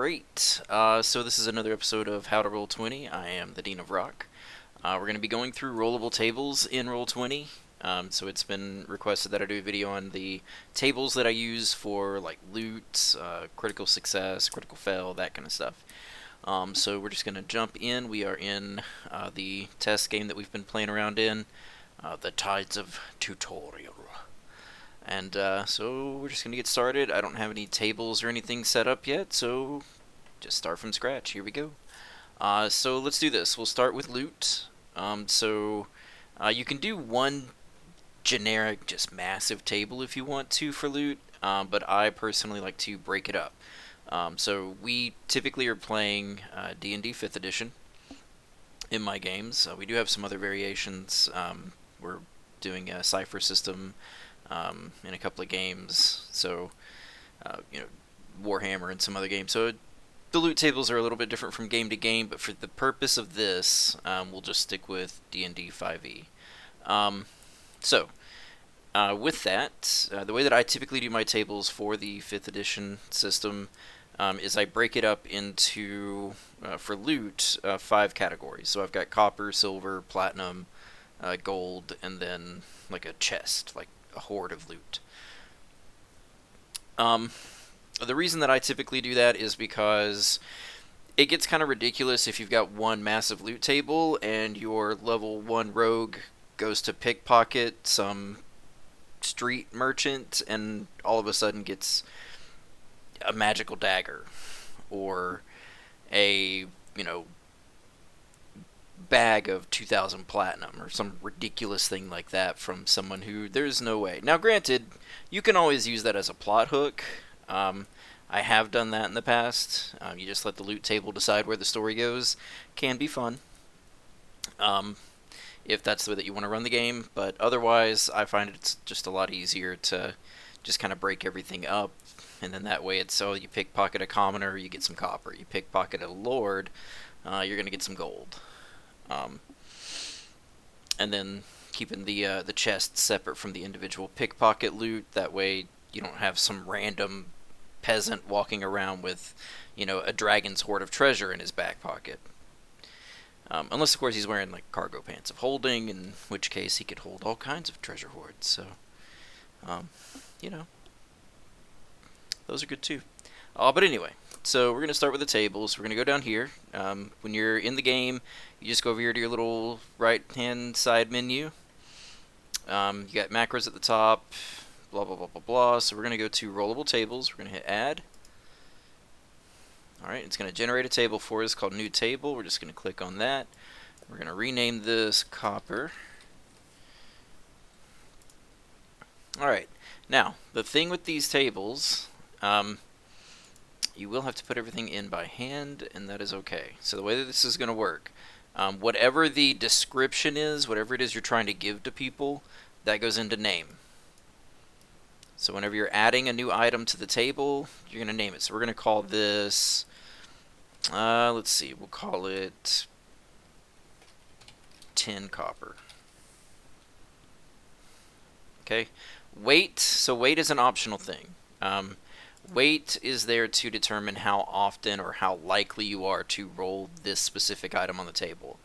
Alright, so this is another episode of How to Roll20. I am the Dean of Rock. We're going to be going through rollable tables in Roll20. So it's been requested that I do a video on the tables that I use for like loot, critical success, critical fail, that kind of stuff. So we're just going to jump in. We are in the test game that we've been playing around in, the Tides of Tutorial. And so we're just going to get started. I don't have any tables or anything set up yet, so just start from scratch. Here we go. So let's do this. We'll start with loot. You can do one generic, just massive table if you want to for loot, but I personally like to break it up. So we typically are playing D&D 5th edition in my games. We do have some other variations. We're doing a cipher system in a couple of games, so Warhammer and some other games. So the loot tables are a little bit different from game to game, but for the purpose of this, we'll just stick with D&D 5e. With that, the way that I typically do my tables for the 5th edition system is I break it up into, for loot, 5 categories. So I've got copper, silver, platinum, gold, and then like a chest, like a hoard of loot. The reason that I typically do that is because it gets kind of ridiculous if you've got one massive loot table and your level 1 rogue goes to pickpocket some street merchant and all of a sudden gets a magical dagger or a, bag of 2,000 platinum or some ridiculous thing like that from someone who there's no way. Now, granted, you can always use that as a plot hook. I have done that in the past. You just let the loot table decide where the story goes. Can be fun. If that's the way that you want to run the game, but otherwise, I find it's just a lot easier to just kind of break everything up, and then that way it's, you pickpocket a commoner, you get some copper. You pickpocket a lord, you're going to get some gold. And then keeping the chest separate from the individual pickpocket loot. That way you don't have some random peasant walking around with, a dragon's hoard of treasure in his back pocket. Unless, of course, he's wearing like cargo pants of holding, in which case he could hold all kinds of treasure hoards. So, those are good too. But anyway, so we're going to start with the tables. We're going to go down here. When you're in the game, you just go over here to your little right-hand side menu. You got macros at the top, blah, blah, blah, blah, blah. So we're going to go to Rollable Tables. We're going to hit Add. Alright, it's going to generate a table for us called New Table. We're just going to click on that. We're going to rename this Copper. Alright, now, the thing with these tables, you will have to put everything in by hand, and that is okay. So the way that this is going to work, whatever the description is, whatever it is you're trying to give to people, that goes into name. So whenever you're adding a new item to the table, you're going to name it. So we're going to call this, let's see, we'll call it 10 copper. Okay, weight, so weight is an optional thing. Weight is there to determine how often or how likely you are to roll this specific item on the table.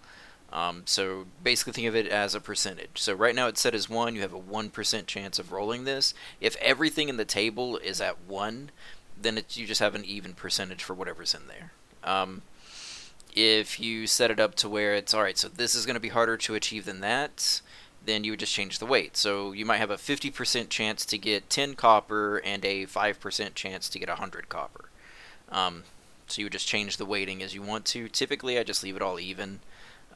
So basically think of it as a percentage. So right now it's set as 1. You have a 1% chance of rolling this. If everything in the table is at 1, then you just have an even percentage for whatever's in there. If you set it up to where it's, alright, so this is going to be harder to achieve than that, then you would just change the weight. So you might have a 50% chance to get 10 copper and a 5% chance to get 100 copper. So you would just change the weighting as you want to. Typically I just leave it all even.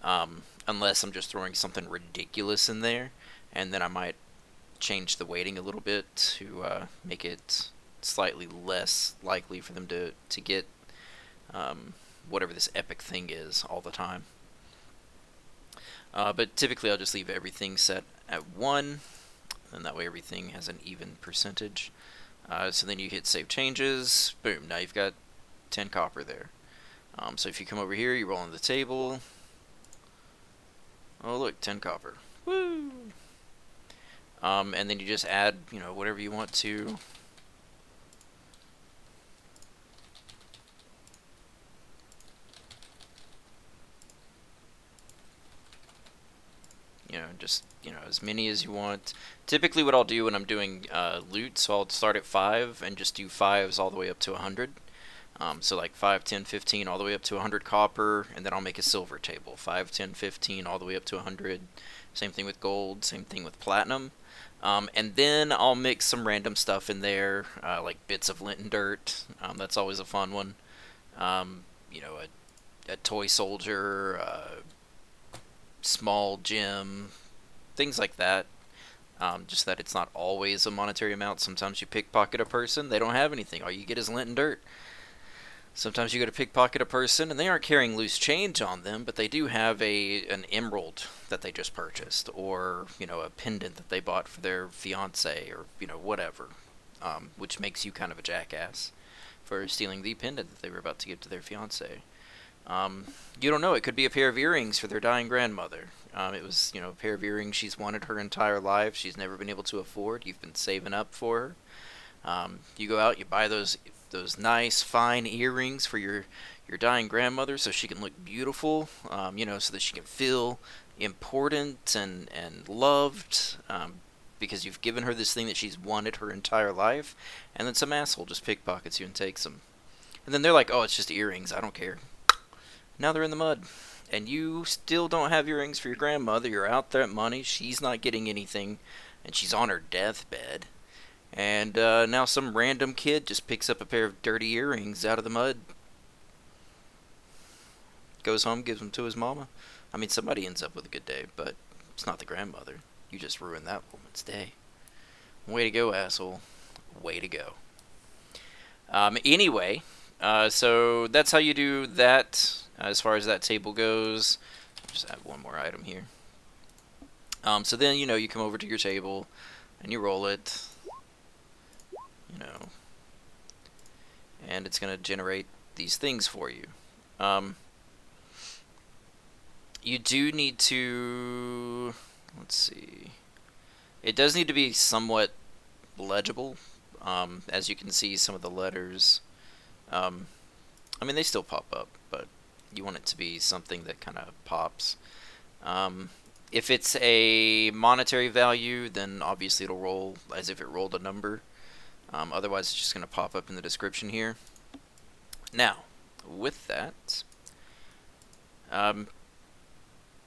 Unless I'm just throwing something ridiculous in there, and then I might change the weighting a little bit to make it slightly less likely for them to get whatever this epic thing is all the time. But typically I'll just leave everything set at 1, and that way everything has an even percentage. So then you hit Save Changes, boom, now you've got 10 copper there. So if you come over here, you roll on the table. Oh look, 10 copper. Woo! And then you just add, whatever you want to. as many as you want. Typically what I'll do when I'm doing loot, so I'll start at 5 and just do 5s all the way up to 100. So like 5, 10, 15 all the way up to 100 copper, and then I'll make a silver table. 5, 10, 15 all the way up to 100. Same thing with gold, same thing with platinum. And then I'll mix some random stuff in there, like bits of lint and dirt. That's always a fun one. A toy soldier, small gem, things like that. Just that it's not always a monetary amount. Sometimes you pickpocket a person, they don't have anything. All you get is lint and dirt. Sometimes you go to pickpocket a person and they aren't carrying loose change on them, but they do have an emerald that they just purchased, or a pendant that they bought for their fiance, or whatever, which makes you kind of a jackass for stealing the pendant that they were about to give to their fiance. You don't know, it could be a pair of earrings for their dying grandmother. It was a pair of earrings she's wanted her entire life, she's never been able to afford. You've been saving up for her. You go out, you buy those nice fine earrings for your dying grandmother so she can look beautiful, so that she can feel important and loved, because you've given her this thing that she's wanted her entire life, and then some asshole just pickpockets you and takes them. And then they're like, oh, it's just earrings, I don't care. Now they're in the mud. And you still don't have earrings for your grandmother. You're out there at money, she's not getting anything, and she's on her deathbed. And now some random kid just picks up a pair of dirty earrings out of the mud, goes home, gives them to his mama. I mean, somebody ends up with a good day, but it's not the grandmother. You just ruined that woman's day. Way to go, asshole. Way to go. Anyway, so that's how you do that as far as that table goes. Just add one more item here. So then, you come over to your table and you roll it. And it's going to generate these things for you. You do need to, let's see, it does need to be somewhat legible. As you can see, some of the letters, I mean, they still pop up, but you want it to be something that kind of pops. If it's a monetary value, then obviously it'll roll as if it rolled a number. Otherwise, it's just going to pop up in the description here. Now, with that,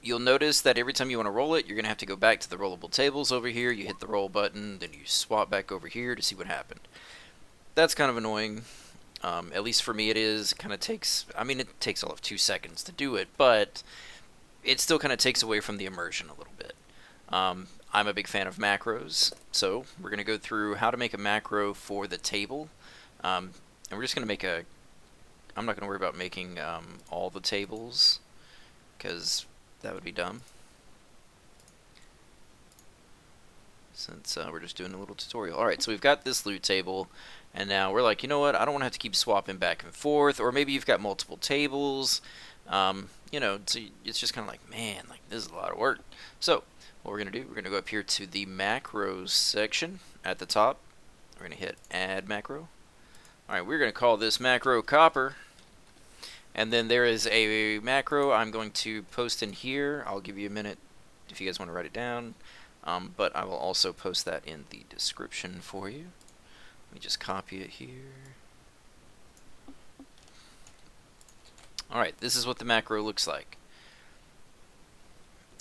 you'll notice that every time you want to roll it, you're going to have to go back to the rollable tables over here. You hit the roll button, then you swap back over here to see what happened. That's kind of annoying. At least for me it is. It kind of takes, it takes all of 2 seconds to do it, but it still kind of takes away from the immersion a little bit. I'm a big fan of macros, so we're going to go through how to make a macro for the table. And we're just going to make I'm not going to worry about making all the tables, because that would be dumb, since we're just doing a little tutorial. Alright, so we've got this loot table, and now we're like, you know what, I don't want to have to keep swapping back and forth, or maybe you've got multiple tables, so it's just kind of like, man, like, this is a lot of work. So what we're going to do, we're going to go up here to the macros section at the top. We're going to hit add macro. Alright, we're going to call this macro copper. And then there is a macro I'm going to post in here. I'll give you a minute if you guys want to write it down. But I will also post that in the description for you. Let me just copy it here. Alright, this is what the macro looks like.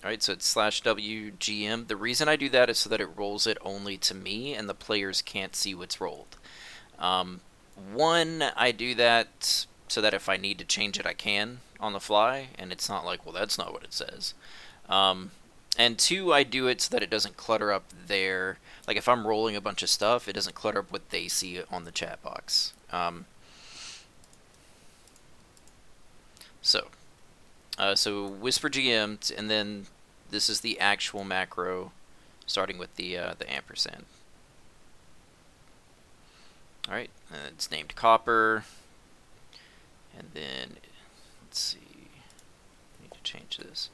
Alright, so it's /WGM. The reason I do that is so that it rolls it only to me and the players can't see what's rolled. One, I do that so that if I need to change it, I can on the fly, and it's not like, well, that's not what it says. And two, I do it so that it doesn't clutter up their, like if I'm rolling a bunch of stuff, it doesn't clutter up what they see on the chat box. So Whisper GM, and then this is the actual macro, starting with the ampersand. Alright, it's named copper, and then, let's see, I need to change this.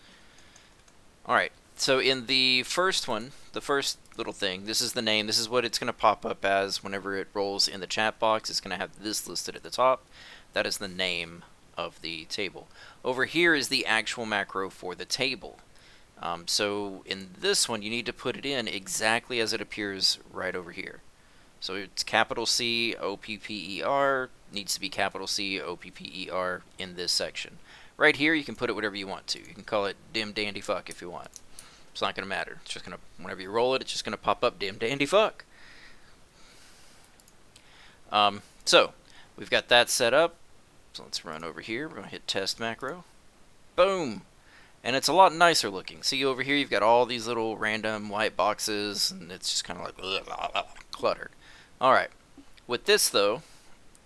Alright, so in the first one, the first little thing, this is the name, this is what it's going to pop up as whenever it rolls in the chat box. It's going to have this listed at the top. That is the name of the table. Over here is the actual macro for the table. So in this one, you need to put it in exactly as it appears right over here. So it's capital C OPPER, needs to be capital C OPPER in this section. Right here, you can put it whatever you want to. You can call it dim dandy fuck if you want. It's not going to matter. It's just going to, whenever you roll it, it's just going to pop up dim dandy fuck. So we've got that set up. So let's run over here. We're going to hit test macro. Boom. And it's a lot nicer looking. See over here, you've got all these little random white boxes, and it's just kind of like blah, blah, blah, cluttered. Alright, with this though,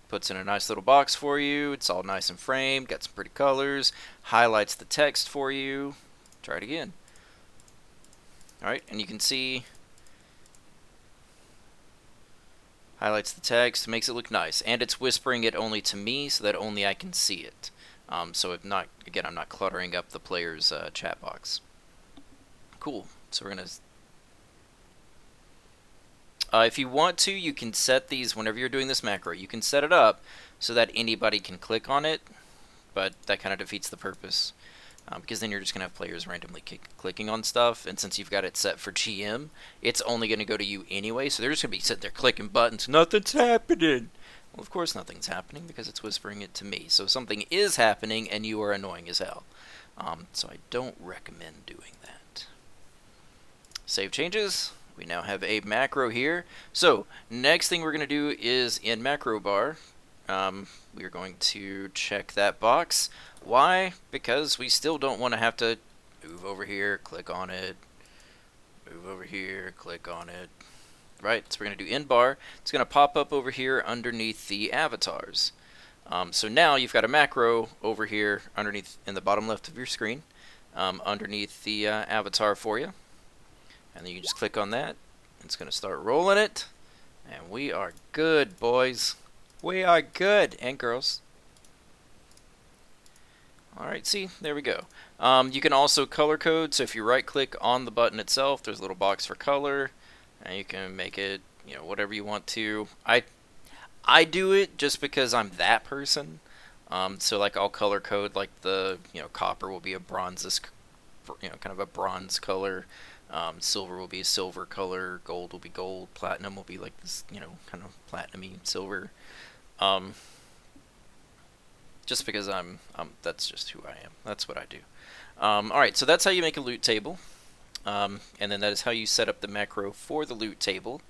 puts in a nice little box for you. It's all nice and framed, got some pretty colors, highlights the text for you. Try it again. Alright, and you can see, highlights the text, makes it look nice, and it's whispering it only to me so that only I can see it. So if not, again, I'm not cluttering up the player's chat box. Cool. So we're gonna. If you want to, you can set these whenever you're doing this macro. You can set it up so that anybody can click on it, but that kind of defeats the purpose. Because then you're just gonna have players randomly clicking on stuff, and since you've got it set for GM, it's only gonna go to you anyway. So they're just gonna be sitting there clicking buttons. Nothing's happening. Well, of course nothing's happening because it's whispering it to me. So something is happening and you are annoying as hell. So I don't recommend doing that. Save changes. We now have a macro here. So next thing we're going to do is in macro bar, we're going to check that box. Why? Because we still don't want to have to move over here, click on it, move over here, click on it. Right, so we're going to do in bar. It's going to pop up over here underneath the avatars. So now you've got a macro over here underneath in the bottom left of your screen, underneath the avatar for you. And then you just click on that. It's going to start rolling it. And we are good, boys. We are good, and girls. Alright, see, there we go. You can also color code, so if you right click on the button itself, there's a little box for color. And you can make it, you know, whatever you want to. I do it just because I'm that person. So like I'll color code like the, you know, copper will be a bronze, you know, kind of a bronze color. Silver will be a silver color. Gold will be gold. Platinum will be like this, you know, kind of platinum-y silver. Just because that's just who I am. That's what I do. Alright, so that's how you make a loot table. And then that is how you set up the macro for the loot table.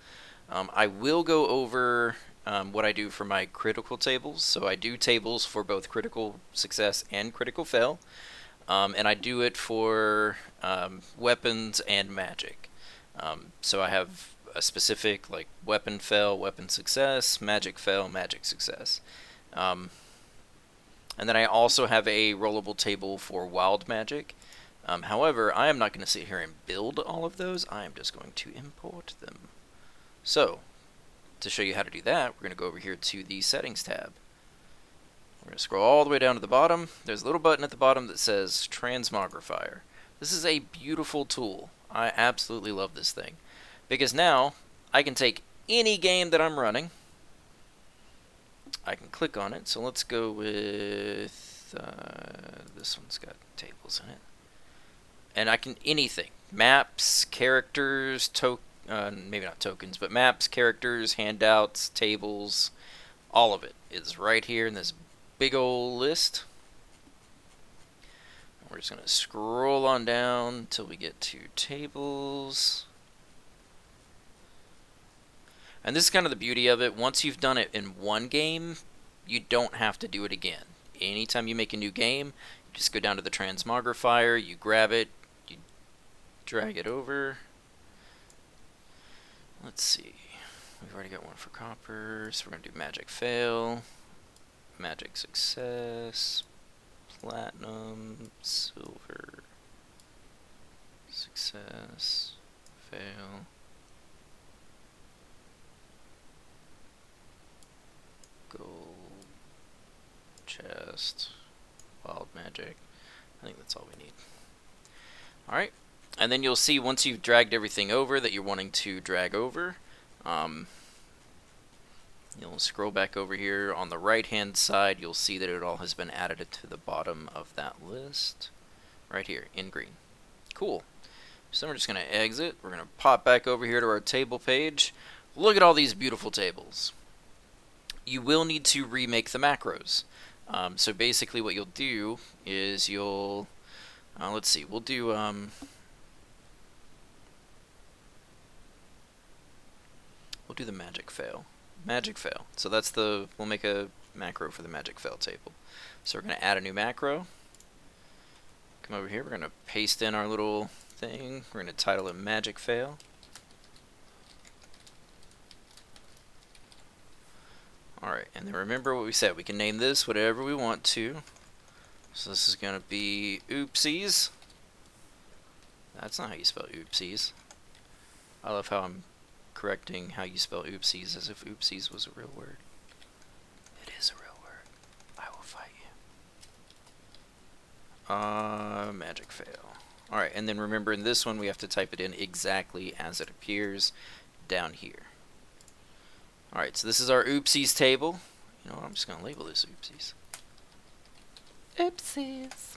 I will go over what I do for my critical tables. So I do tables for both critical success and critical fail. And I do it for weapons and magic. So I have a specific like weapon fail, weapon success, magic fail, magic success. And then I also have a rollable table for wild magic. However, I am not going to sit here and build all of those. I am just going to import them. So, to show you how to do that, we're going to go over here to the Settings tab. We're going to scroll all the way down to the bottom. There's a little button at the bottom that says Transmogrifier. This is a beautiful tool. I absolutely love this thing. Because now, I can take any game that I'm running. I can click on it. So let's go with... this one's got tables in it. And I can, anything, maps, characters, maybe not tokens, but maps, characters, handouts, tables, all of it is right here in this big old list. We're just going to scroll on down until we get to tables. And this is kind of the beauty of it. Once you've done it in one game, you don't have to do it again. Anytime you make a new game, you just go down to the Transmogrifier, you grab it, drag it over. Let's see. We've already got one for copper, so we're going to do magic fail, magic success, platinum, silver, success, fail, gold, chest, wild magic. I think that's all we need. Alright. And then you'll see once you've dragged everything over that you're wanting to drag over, you'll scroll back over here. On the right hand side, you'll see that it all has been added to the bottom of that list. Right here, in green. Cool. Cool. So we're just going to exit. We're going to pop back over here to our table page. Look at all these beautiful tables. You will need to remake the macros. So basically what you'll do is you'll, let's see, we'll do, the magic fail. Magic fail. So that's we'll make a macro for the magic fail table. So we're going to add a new macro. Come over here, we're going to paste in our little thing. We're going to title it magic fail. Alright, and then remember what we said. We can name this whatever we want to. So this is going to be oopsies. That's not how you spell oopsies. I love how I'm correcting how you spell oopsies as if oopsies was a real word. It is a real word. I will fight you. Magic fail. Alright, and then remember in this one we have to type it in exactly as it appears down here. Alright, so this is our oopsies table. You know what, I'm just going to label this oopsies. Oopsies.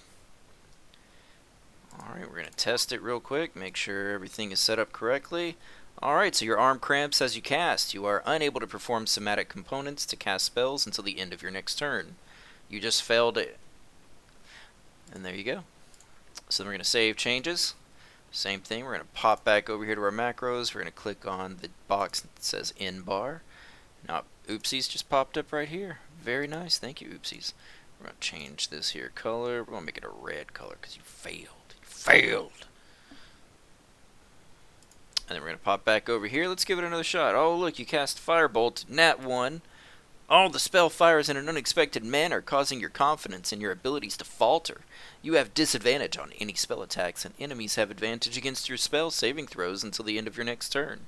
Alright, we're going to test it real quick, make sure everything is set up correctly. Alright, so your arm cramps as you cast. You are unable to perform somatic components to cast spells until the end of your next turn. You just failed it. And there you go. So then we're going to save changes. Same thing, we're going to pop back over here to our macros. We're going to click on the box that says in bar. Now, oopsies just popped up right here. Very nice, thank you, oopsies. We're going to change this here color. We're going to make it a red color because you failed. You failed. And then we're going to pop back over here. Let's give it another shot. Oh, look, you cast Firebolt, Nat 1. Oh, the spell fires in an unexpected manner, causing your confidence in your abilities to falter. You have disadvantage on any spell attacks, and enemies have advantage against your spell saving throws until the end of your next turn.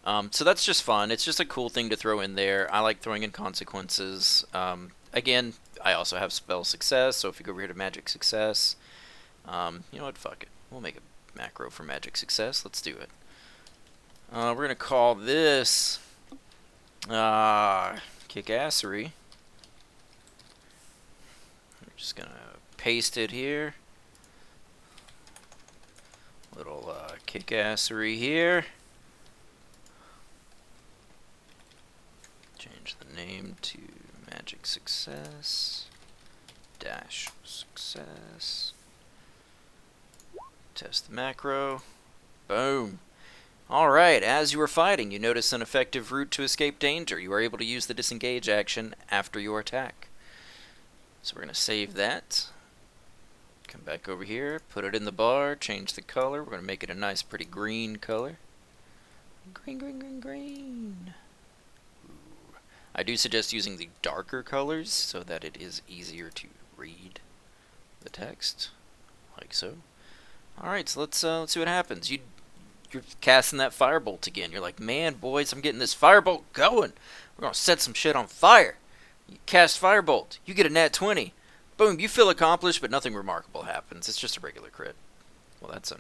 So that's just fun. It's just a cool thing to throw in there. I like throwing in consequences. Again, I also have spell success, so if you go over here to magic success, you know what, fuck it. We'll make a macro for magic success. Let's do it. We're going to call this kickassery. I'm just going to paste it here. Little kickassery here. Change the name to magic success dash success. Test the macro. Boom. Alright, as you are fighting, you notice an effective route to escape danger. You are able to use the disengage action after your attack. So we're going to save that. Come back over here, put it in the bar, change the color. We're going to make it a nice pretty green color. Green, green, green, green. Ooh. I do suggest using the darker colors so that it is easier to read the text, like so. Alright, so let's see what happens. You're casting that firebolt again. You're like, man, boys, I'm getting this firebolt going. We're going to set some shit on fire. You cast firebolt. You get a nat 20. Boom, you feel accomplished, but nothing remarkable happens. It's just a regular crit. Well, that's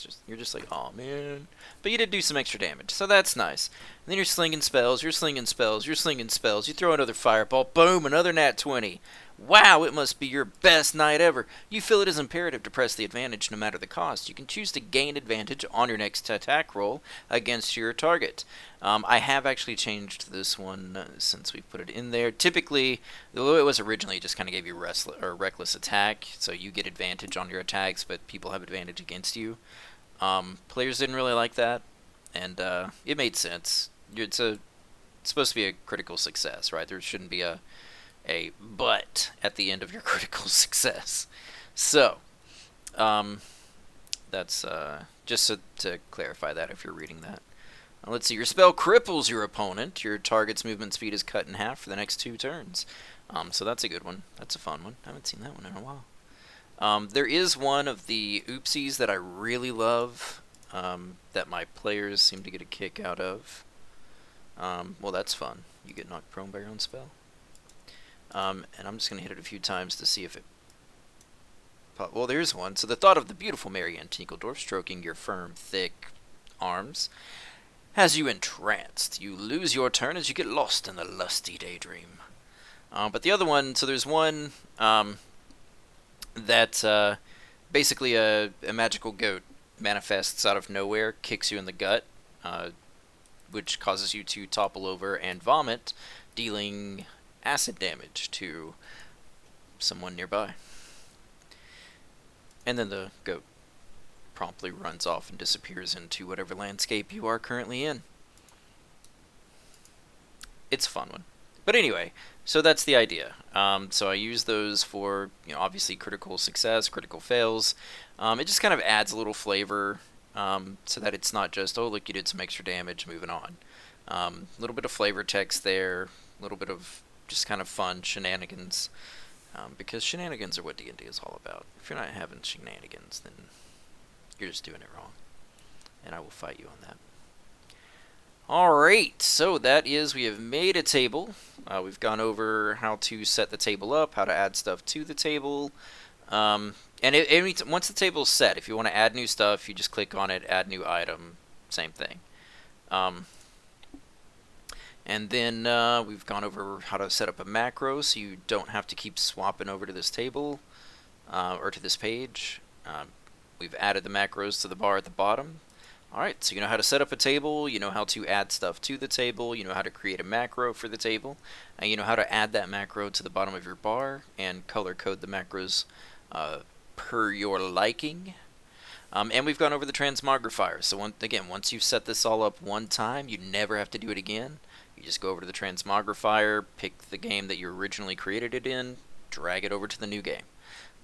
just, you're just like, oh man. But you did do some extra damage, so that's nice. And then you're slinging spells, you're slinging spells, you're slinging spells. You throw another firebolt. Boom, another nat 20. Wow, it must be your best night ever. You feel it is imperative to press the advantage no matter the cost. You can choose to gain advantage on your next attack roll against your target. I have actually changed this one since we put it in there. Typically, the way it was originally, it just kind of gave you reckless attack, so you get advantage on your attacks, but people have advantage against you. Players didn't really like that, and it made sense. It's supposed to be a critical success, right? There shouldn't be a but at the end of your critical success. So, that's just to clarify that if you're reading that. Let's see, your spell cripples your opponent. Your target's movement speed is cut in half for the next 2 turns. So that's a good one. That's a fun one. I haven't seen that one in a while. There is one of the oopsies that I really love that my players seem to get a kick out of. Well, that's fun. You get knocked prone by your own spell. And I'm just going to hit it a few times to see if it... Well, there's one. So the thought of the beautiful Marianne Tinkledorf stroking your firm, thick arms has you entranced. You lose your turn as you get lost in the lusty daydream. But the other one, so there's one that basically a magical goat manifests out of nowhere, kicks you in the gut, which causes you to topple over and vomit, dealing acid damage to someone nearby. And then the goat promptly runs off and disappears into whatever landscape you are currently in. It's a fun one. But anyway, so that's the idea. So I use those for, obviously critical success, critical fails. It just kind of adds a little flavor, so that it's not just, oh, look, you did some extra damage, moving on. A little bit of flavor text there, a little bit of just kind of fun shenanigans, because shenanigans are what D&D is all about. If you're not having shenanigans, then you're just doing it wrong, and I will fight you on that. Alright, so that is, we have made a table. We've gone over how to set the table up, how to add stuff to the table. And once the table is set, if you want to add new stuff, you just click on it, add new item, same thing. And then we've gone over how to set up a macro so you don't have to keep swapping over to this table or to this page. We've added the macros to the bar at the bottom. Alright, so you know how to set up a table, you know how to add stuff to the table, you know how to create a macro for the table, and you know how to add that macro to the bottom of your bar and color code the macros per your liking. And we've gone over the transmogrifier. So once you've set this all up one time, you never have to do it again. You just go over to the transmogrifier, pick the game that you originally created it in, drag it over to the new game,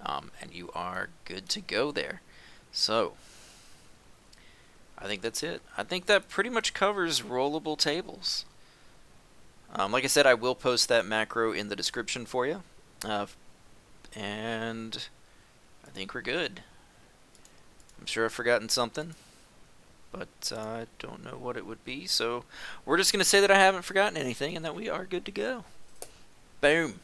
and you are good to go there. So I think that's it. I think that pretty much covers rollable tables. Like I said, I will post that macro in the description for you. And I think we're good. I'm sure I've forgotten something, but I don't know what it would be. So we're just going to say that I haven't forgotten anything and that we are good to go. Boom.